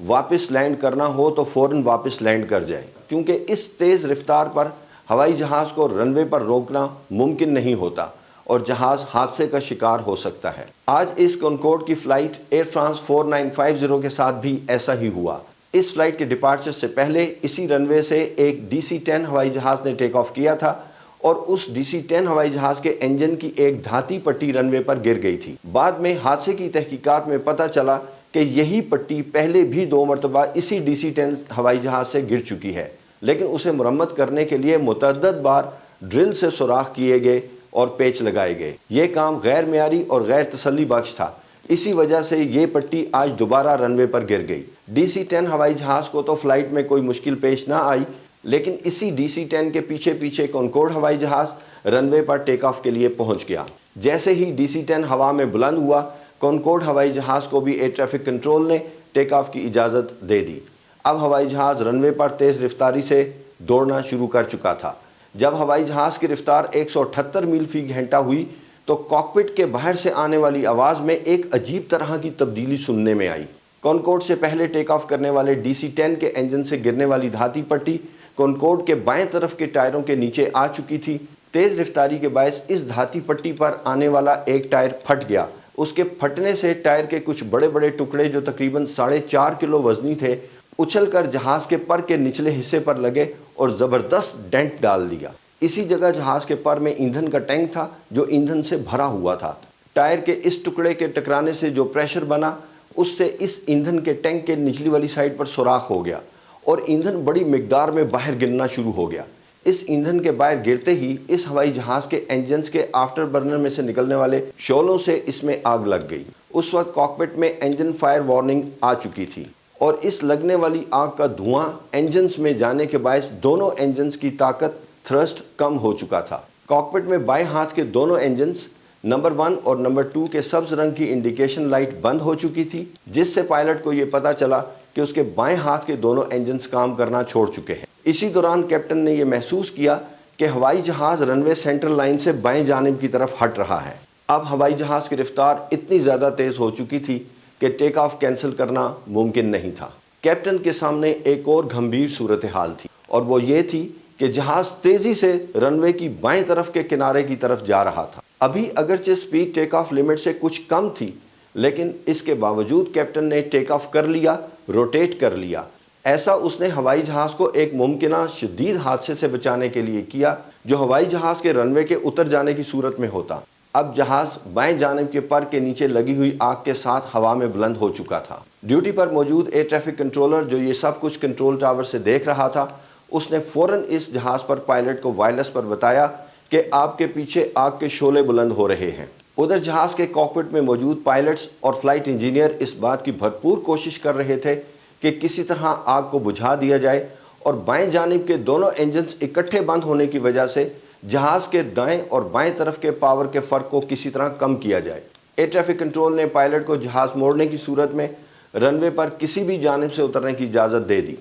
واپس لینڈ کرنا ہو تو فوراً واپس لینڈ کر جائے، کیونکہ اس تیز رفتار پر ہوائی جہاز کو رن وے پر روکنا ممکن نہیں ہوتا اور جہاز حادثے کا شکار ہو سکتا ہے۔ آج اس کنکورڈ کی فلائٹ ایئر فرانس 4950 کے ساتھ بھی ایسا ہی ہوا۔ اس فلائٹ کے ڈپارچر سے پہلے اسی رن وے سے ایک DC-10 ہوائی جہاز نے ٹیک آف کیا تھا اور اس DC-10 ہوائی جہاز کے انجن کی ایک دھاتی پٹی رن وے پر گر گئی تھی۔ بعد میں حادثے کی تحقیقات میں پتہ چلا کہ یہی پٹی پہلے بھی 2 مرتبہ اسی DC-10 ہوائی جہاز سے گر چکی ہے، لیکن اسے مرمت کرنے کے لیے متعدد بار ڈرل سے سوراخ کیے گئے اور پیچ لگائے گئے۔ یہ کام غیر معیاری اور غیر تسلی بخش تھا، اسی وجہ سے یہ پٹی آج دوبارہ رن وے پر گر گئی۔ DC-10 ہوائی جہاز کو تو فلائٹ میں کوئی مشکل پیش نہ آئی، لیکن اسی DC-10 کے پیچھے پیچھے کنکورڈ ہوائی جہاز رن وے پر ٹیک آف کے لیے پہنچ گیا۔ جیسے ہی DC-10 ہوا میں بلند ہوا، کنکورڈ ہوائی جہاز کو بھی ایئر ٹریفک کنٹرول نے ٹیک آف کی اجازت دے دی۔ اب ہوائی جہاز رن وے پر تیز رفتاری سے دوڑنا شروع کر چکا تھا۔ جب ہوائی جہاز کی رفتار 178 میل فی گھنٹہ ہوئی تو کاکپٹ کے باہر سے آنے والی آواز میں ایک عجیب طرح کی تبدیلی سننے میں آئی۔ کنکورڈ سے پہلے ٹیک آف کرنے والے DC-10 کے انجن سے گرنے والی دھاتی پٹی کنکورڈ کے بائیں طرف کے ٹائروں کے نیچے آ چکی تھی۔ تیز رفتاری کے باعث اس دھاتی پٹی پر آنے والا ایک ٹائر پھٹ گیا۔ اس کے پھٹنے سے ٹائر کے کچھ بڑے بڑے ٹکڑے جو تقریباً 4.5 کلو وزنی تھے اچھل کر جہاز کے پر کے نچلے حصے پر لگے اور زبردست ڈینٹ ڈال دیا۔ اسی جگہ جہاز کے پر میں ایندھن کا ٹینک تھا جو ایندھن سے بھرا ہوا تھا۔ ٹائر کے اس ٹکڑے کے ٹکرانے سے جو پریشر بنا اس سے اس ایندھن کے ٹینک کے نچلی والی سائڈ پر سوراخ ہو گیا اور ایندھن بڑی مقدار میں باہر گرنا شروع ہو گیا۔ اس ایندھن کے باہر گرتے ہی اس ہوائی جہاز کے انجنز کے آفٹر برنر میں سے نکلنے والے شعلوں سے اس میں آگ لگ گئی۔ اس وقت کاکپٹ میں انجن فائر وارننگ آ چکی تھی اور اس لگنے والی آگ کا دھواں انجنز میں جانے کے باعث دونوں انجنز کی طاقت تھرسٹ کم ہو چکا تھا۔ کاکپٹ میں بائیں ہاتھ کے دونوں انجنز نمبر 1 اور نمبر 2 کے سبز رنگ کی انڈیکیشن لائٹ بند ہو چکی تھی، جس سے پائلٹ کو یہ پتا چلا کہ اس کے بائیں ہاتھ کے دونوں انجنز کام کرنا چھوڑ چکے ہیں۔ اسی دوران کیپٹن نے یہ محسوس کیا کہ ہوائی جہاز رن وے سینٹرل لائن سے بائیں جانب کی طرف ہٹ رہا ہے۔ اب ہوائی جہاز کی رفتار اتنی زیادہ تیز ہو چکی تھی کہ ٹیک آف کینسل کرنا ممکن نہیں تھا۔ کیپٹن کے سامنے ایک اور گھمبیر صورتحال تھی اور وہ یہ تھی کہ جہاز تیزی سے رن وے کی بائیں طرف کے کنارے کی طرف جا رہا تھا۔ ابھی اگرچہ سپیڈ ٹیک آف لمٹ سے کچھ کم تھی، لیکن اس کے باوجود کیپٹن نے ٹیک آف کر لیا، روٹیٹ کر لیا۔ ایسا اس نے ہوائی جہاز کو ایک ممکنہ شدید حادثے سے بچانے کے لیے کیا جو ہوائی جہاز کے رن وے کے اتر جانے کی صورت میں ہوتا۔ اب جہاز بائیں جانب کے پر کے نیچے لگی ہوئی آگ کے ساتھ ہوا میں بلند ہو چکا تھا۔ ڈیوٹی پر موجود ایئر ٹریفک کنٹرولر جو یہ سب کچھ کنٹرول ٹاور سے دیکھ رہا تھا، اس نے فوراً اس جہاز پر پائلٹ کو وائرلیس پر بتایا کہ آپ کے پیچھے آگ کے شعلے بلند ہو رہے ہیں۔ ادھر جہاز کے کاکپٹ میں موجود پائلٹس اور فلائٹ انجینئر اس بات کی بھرپور کوشش کر رہے تھے کہ کسی طرح آگ کو بجھا دیا جائے اور بائیں جانب کے دونوں انجنز اکٹھے بند ہونے کی وجہ سے جہاز کے دائیں اور بائیں طرف کے پاور کے فرق کو کسی طرح کم کیا جائے۔ ایئر ٹریفک کنٹرول نے پائلٹ کو جہاز موڑنے کی صورت میں رن وے پر کسی بھی جانب سے اترنے کی اجازت دے دی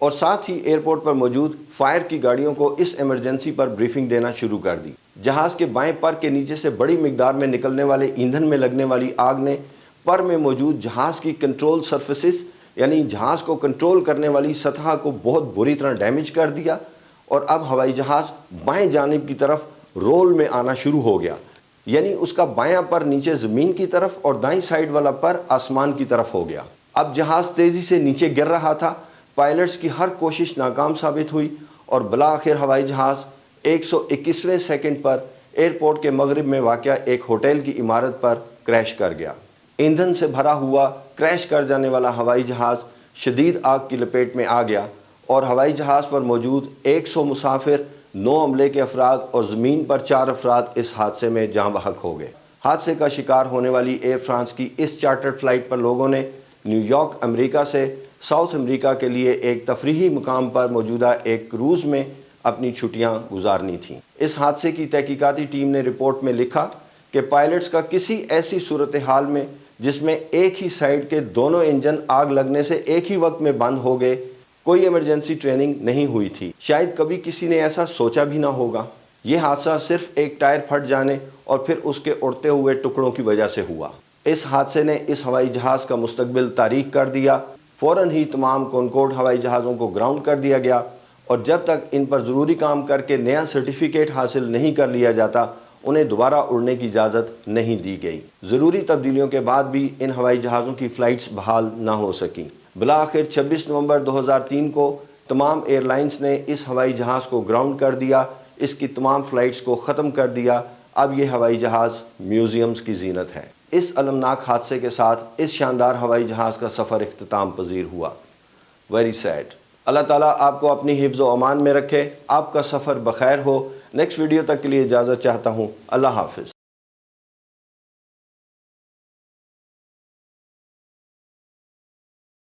اور ساتھ ہی ایئرپورٹ پر موجود فائر کی گاڑیوں کو اس ایمرجنسی پر بریفنگ دینا شروع کر دی۔ جہاز کے بائیں پر کے نیچے سے بڑی مقدار میں نکلنے والے ایندھن میں لگنے والی آگ نے پر میں موجود جہاز کی کنٹرول سرفیسز یعنی جہاز کو کنٹرول کرنے والی سطح کو بہت بری طرح ڈیمیج کر دیا اور اب ہوائی جہاز بائیں جانب کی طرف رول میں آنا شروع ہو گیا، یعنی اس کا بایاں پر نیچے زمین کی طرف اور دائیں سائیڈ والا پر آسمان کی طرف ہو گیا۔ اب جہاز تیزی سے نیچے گر رہا تھا۔ پائلٹس کی ہر کوشش ناکام ثابت ہوئی اور بالآخر ہوائی جہاز 121ویں سیکنڈ پر ایئرپورٹ کے مغرب میں واقع ایک ہوٹل کی عمارت پر کریش کر گیا۔ ایندھن سے بھرا ہوا کریش کر جانے والا ہوائی جہاز شدید آگ کی لپیٹ میں آ گیا اور ہوائی جہاز پر موجود 100 مسافر، 9 عملے کے افراد اور زمین پر 4 افراد اس حادثے میں جاں بحق ہو گئے۔ حادثے کا شکار ہونے والی ایئر فرانس کی اس چارٹرڈ فلائٹ پر لوگوں نے نیو یارک امریکہ سے ساؤتھ امریکہ کے لیے ایک تفریحی مقام پر موجودہ ایک کروز میں اپنی چھٹیاں گزارنی تھیں۔ اس حادثے کی تحقیقاتی ٹیم نے رپورٹ میں لکھا کہ پائلٹس کا کسی ایسی صورتحال میں جس میں ایک ہی سائیڈ کے دونوں انجن آگ لگنے سے ایک ہی وقت میں بند ہو گئے کوئی ایمرجنسی ٹریننگ نہیں ہوئی تھی۔ شاید کبھی کسی نے ایسا سوچا بھی نہ ہوگا۔ یہ حادثہ صرف ایک ٹائر پھٹ جانے اور پھر اس کے اڑتے ہوئے ٹکڑوں کی وجہ سے ہوا۔ اس حادثے نے اس ہوائی جہاز کا مستقبل تاریک کر دیا۔ فوراً ہی تمام کونکورڈ ہوائی جہازوں کو گراؤنڈ کر دیا گیا اور جب تک ان پر ضروری کام کر کے نیا سرٹیفکیٹ حاصل نہیں کر لیا جاتا انہیں دوبارہ اڑنے کی اجازت نہیں دی گئی۔ ضروری تبدیلیوں کے بعد بھی ان ہوائی جہازوں کی فلائٹس بحال نہ ہو سکیں۔ بالآخر 26 نومبر 2003 کو تمام ایئر لائنز نے اس ہوائی جہاز کو گراؤنڈ کر دیا، اس کی تمام فلائٹس کو ختم کر دیا۔ اب یہ ہوائی جہاز میوزیمز کی زینت ہے۔ اس المناک حادثے کے ساتھ اس شاندار ہوائی جہاز کا سفر اختتام پذیر ہوا۔ Very sad. اللہ تعالیٰ آپ کو اپنی حفظ و امان میں رکھے، آپ کا سفر بخیر ہو۔ نیکسٹ ویڈیو تک کے لیے اجازت چاہتا ہوں۔ اللہ حافظ۔